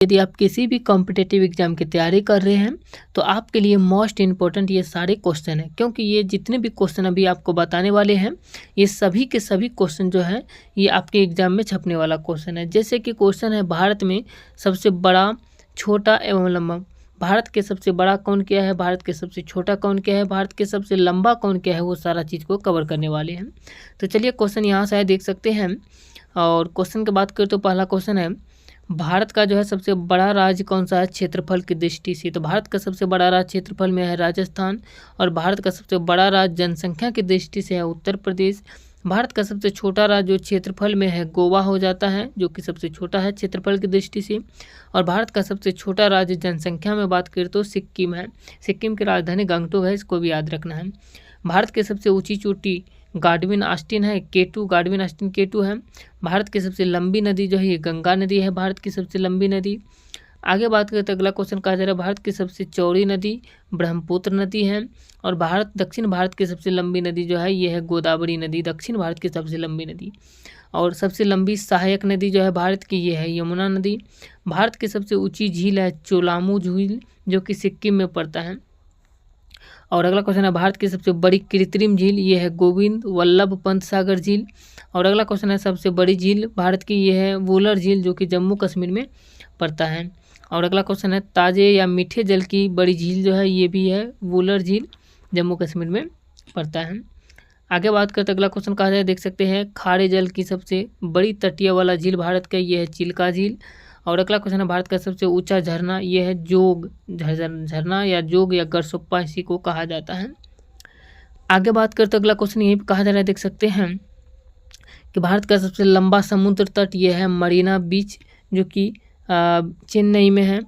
यदि आप किसी भी कॉम्पिटिटिव एग्जाम की तैयारी कर रहे हैं तो आपके लिए मोस्ट इम्पोर्टेंट ये सारे क्वेश्चन हैं, क्योंकि ये जितने भी क्वेश्चन अभी आपको बताने वाले हैं ये सभी के सभी क्वेश्चन जो है ये आपके एग्जाम में छपने वाला क्वेश्चन है। जैसे कि क्वेश्चन है भारत में सबसे बड़ा, छोटा एवं लंबा, भारत के सबसे बड़ा कौन क्या है, भारत के सबसे छोटा कौन क्या है, भारत के सबसे लंबा कौन क्या है, वो सारा चीज़ को कवर करने वाले हैं। तो चलिए क्वेश्चन यहाँ से देख सकते हैं। और क्वेश्चन की बात करें तो पहला क्वेश्चन है भारत का जो है सबसे बड़ा राज्य कौन सा है क्षेत्रफल की दृष्टि से। तो भारत का सबसे बड़ा राज्य क्षेत्रफल में है राजस्थान, और भारत का सबसे बड़ा राज्य जनसंख्या की दृष्टि से है उत्तर प्रदेश। भारत का सबसे छोटा राज्य जो क्षेत्रफल में है गोवा हो जाता है, जो कि सबसे छोटा है क्षेत्रफल की दृष्टि से। और भारत का सबसे छोटा राज्य जनसंख्या में बात करें तो सिक्किम है, सिक्किम की राजधानी गंगटोक है, इसको भी याद रखना है। भारत की सबसे ऊंची चोटी गाडविन आस्टीन है, K2 गाडविन आस्टीन K2 है। भारत की सबसे लंबी नदी जो है ये गंगा नदी है, भारत की सबसे लंबी नदी। आगे बात करें तो अगला क्वेश्चन कहा जा रहा है भारत की सबसे चौड़ी नदी ब्रह्मपुत्र नदी है। और दक्षिण भारत की सबसे लंबी नदी जो है ये है गोदावरी नदी, दक्षिण भारत की सबसे लंबी नदी। और सबसे लंबी सहायक नदी जो है भारत की ये है यमुना नदी। भारत की सबसे ऊँची झील है चोलामू झील, जो कि सिक्किम में पड़ता है। और अगला क्वेश्चन है भारत की सबसे बड़ी कृत्रिम झील ये है गोविंद वल्लभ पंत सागर झील। और अगला क्वेश्चन है सबसे बड़ी झील भारत की ये है वुलर झील, जो कि जम्मू कश्मीर में पड़ता है। और अगला क्वेश्चन है ताजे या मीठे जल की बड़ी झील जो है ये भी है वुलर झील, जम्मू कश्मीर में पड़ता है। आगे बात करते अगला क्वेश्चन कहा जाए, देख सकते हैं खारे जल की सबसे बड़ी तटीय वाला झील भारत का ये है चिल्का झील। और अगला क्वेश्चन है भारत का सबसे ऊंचा झरना ये है जोग झरना या जोग या गरसोप्पा इसी को कहा जाता है। आगे बात करते अगला क्वेश्चन यही कहा जा रहा है, देख सकते हैं कि भारत का सबसे लंबा समुद्र तट ये है मरीना बीच, जो कि चेन्नई में है।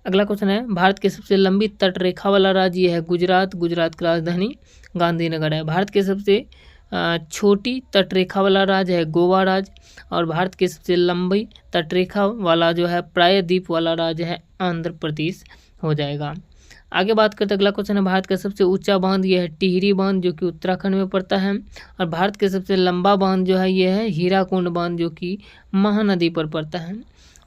अगला क्वेश्चन है भारत की सबसे लंबी तट रेखा वाला राज्य ये है गुजरात, गुजरात की राजधानी गांधीनगर है। भारत के सबसे छोटी तटरेखा वाला राज्य है गोवा राज्य। और भारत की सबसे लंबी तटरेखा वाला जो है प्रायद्वीप वाला राज्य है आंध्र प्रदेश हो जाएगा। आगे बात करते अगला क्वेश्चन है भारत का सबसे ऊंचा बांध ये है टिहरी बांध, जो कि उत्तराखंड में पड़ता है। और भारत के सबसे लंबा बांध जो है ये है हीराकुंड बांध, जो कि महानदी पर पड़ता है।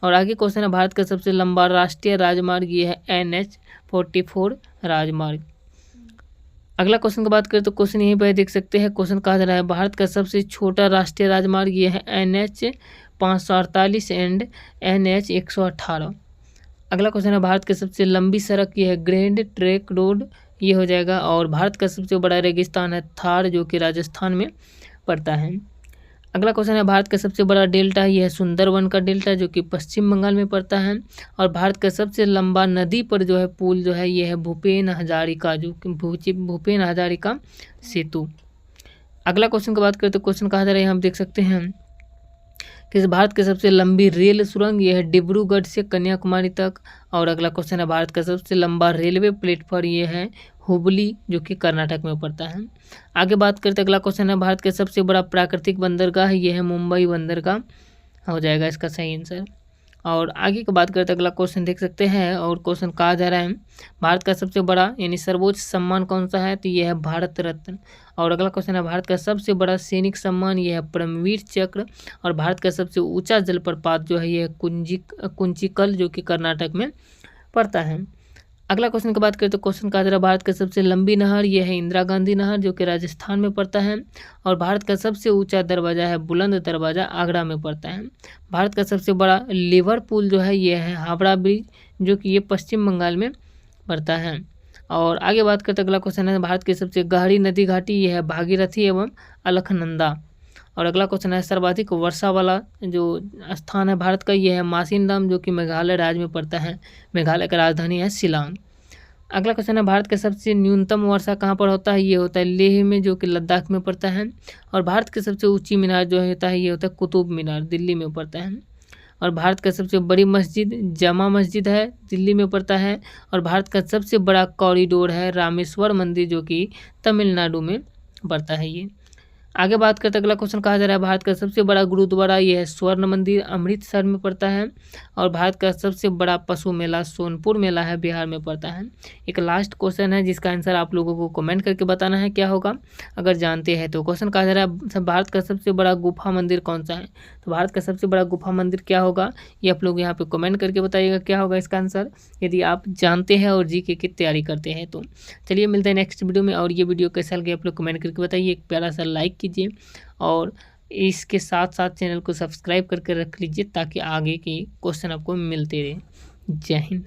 और आगे क्वेश्चन है भारत का सबसे लंबा राष्ट्रीय राजमार्ग ये है NH-44 राजमार्ग। अगला क्वेश्चन की बात करें तो क्वेश्चन यहीं पर देख सकते हैं, क्वेश्चन कहा जा रहा है भारत का सबसे छोटा राष्ट्रीय राजमार्ग ये है NH-548 एंड NH-118। अगला क्वेश्चन है भारत की सबसे लंबी सड़क ये है ग्रैंड ट्रंक रोड, ये हो जाएगा। और भारत का सबसे बड़ा रेगिस्तान है थार, जो कि राजस्थान में पड़ता है। अगला क्वेश्चन है भारत का सबसे बड़ा डेल्टा ये है सुंदरवन का डेल्टा, जो कि पश्चिम बंगाल में पड़ता है। और भारत का सबसे लंबा नदी पर जो है पुल जो है ये है भूपेन हजारिका, जो कि भूपेन हजारिका सेतु। अगला क्वेश्चन की बात करें तो क्वेश्चन कहा जा रहा है हम देख सकते हैं कि भारत की सबसे लंबी रेल सुरंग ये है डिब्रूगढ़ से कन्याकुमारी तक। और अगला क्वेश्चन है भारत का सबसे लंबा रेलवे प्लेटफॉर्म ये है हुबली, जो कि कर्नाटक में पड़ता है। आगे बात करते अगला क्वेश्चन है भारत का सबसे बड़ा प्राकृतिक बंदरगाह ये है मुंबई बंदरगाह हो जाएगा इसका सही आंसर। और आगे की बात करते अगला क्वेश्चन देख सकते हैं, और क्वेश्चन कहा जा रहा है भारत का सबसे बड़ा यानी सर्वोच्च सम्मान कौन सा है, तो ये है भारत रत्न। और अगला क्वेश्चन है भारत का सबसे बड़ा सैनिक सम्मान ये है परमवीर चक्र। और भारत का सबसे ऊंचा जलप्रपात जो है ये कुंचिकल, जो कि कर्नाटक में पड़ता है। अगला क्वेश्चन की बात करें तो क्वेश्चन कहा जा रहा है भारत का सबसे लंबी नहर यह है इंदिरा गांधी नहर, जो कि राजस्थान में पड़ता है। और भारत का सबसे ऊंचा दरवाजा है बुलंद दरवाजा, आगरा में पड़ता है। भारत का सबसे बड़ा लिवर पुल जो है यह है हावड़ा ब्रिज, जो कि ये पश्चिम बंगाल में पड़ता है। और आगे बात करते अगला क्वेश्चन है भारत की सबसे गहरी नदी घाटी यह है भागीरथी एवं अलखनंदा। और अगला क्वेश्चन है सर्वाधिक वर्षा वाला जो स्थान है भारत का यह है मासिनराम, जो कि मेघालय राज्य में पड़ता है, मेघालय का राजधानी है शिलांग। अगला क्वेश्चन है भारत का सबसे न्यूनतम वर्षा कहाँ पर होता है, ये होता है लेह में, जो कि लद्दाख में पड़ता है। और भारत की सबसे ऊंची मीनार जो होता है ये होता है कुतुब मीनार, दिल्ली में पड़ता है। और भारत का सबसे बड़ी मस्जिद जमा मस्जिद है, दिल्ली में पड़ता है। और भारत का सबसे बड़ा कॉरिडोर है रामेश्वर मंदिर, जो कि तमिलनाडु में पड़ता है ये। आगे बात करते अगला क्वेश्चन कहा जा रहा है भारत का सबसे बड़ा गुरुद्वारा ये है स्वर्ण मंदिर, अमृतसर में पड़ता है। और भारत का सबसे बड़ा पशु मेला सोनपुर मेला है, बिहार में पड़ता है। एक लास्ट क्वेश्चन है जिसका आंसर आप लोगों को कमेंट करके बताना है क्या होगा अगर जानते हैं तो। क्वेश्चन कहा जा रहा है भारत का सबसे बड़ा गुफा मंदिर कौन सा है। तो भारत का सबसे बड़ा गुफा मंदिर क्या होगा ये आप लोग यहाँ पे कमेंट करके बताइएगा क्या होगा इसका आंसर, यदि आप जानते हैं और जीके की तैयारी करते हैं तो। चलिए मिलते हैं नेक्स्ट वीडियो में, और ये वीडियो कैसा लगे आप लोग कमेंट करके बताइए, एक प्यारा सा लाइक कीजिए और इसके साथ साथ चैनल को सब्सक्राइब करके रख लीजिए ताकि आगे के क्वेश्चन आपको मिलते रहे। जय हिंद।